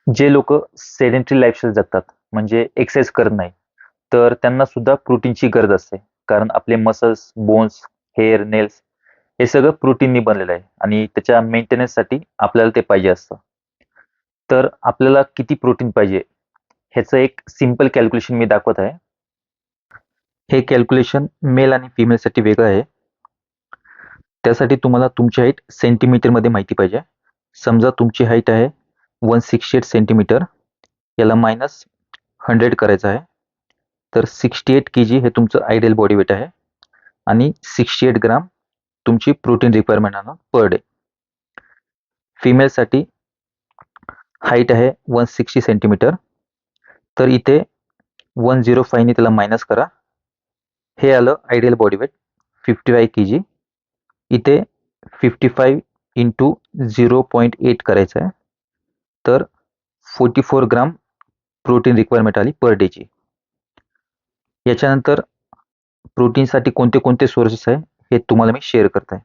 जे लोक sedentary lifestyle जगतात, म्हणजे एक्सरसाइज करत नाही, तर त्यांना सुद्धा प्रोटीनची गरज असते. कारण आपले मसल्स, बोन्स, हेअर, नेल्स हे सगळं प्रोटीननी बनलेलं आहे आणि त्याच्या मेंटेनन्ससाठी आपल्याला ते पाहिजे असतं. तर आपल्याला किती प्रोटीन पाहिजे ह्याचं एक सिंपल कॅल्क्युलेशन मी दाखवत आहे. हे कॅल्क्युलेशन मेल आणि फिमेलसाठी वेगळं आहे. त्यासाठी तुम्हाला तुमची हाईट सेंटीमीटरमध्ये माहिती पाहिजे. समजा तुमची हाईट आहे 168 सेंटीमीटर, याला -100 करायचं आहे. तर 68 केजी हे तुमचं आयडियल बॉडी वेट आहे आणि 68 ग्राम तुमची प्रोटीन रिक्वायरमेंट आहे पर डे. फिमेलसाठी हाईट आहे 160 सेंटीमीटर, तर इथे 105 ने त्याला मायनस करा. हे आलं आयडियल बॉडी वेट 55 केजी. इथे 55 इंटू 0.8 करायचं आहे. तर 44 ग्राम प्रोटीन रिक्वायरमेंट आली पर डेची. याच्यानंतर प्रोटीनसाठी कोणते कोणते सोर्सेस आहे हे तुम्हाला मी शेअर करत आहे.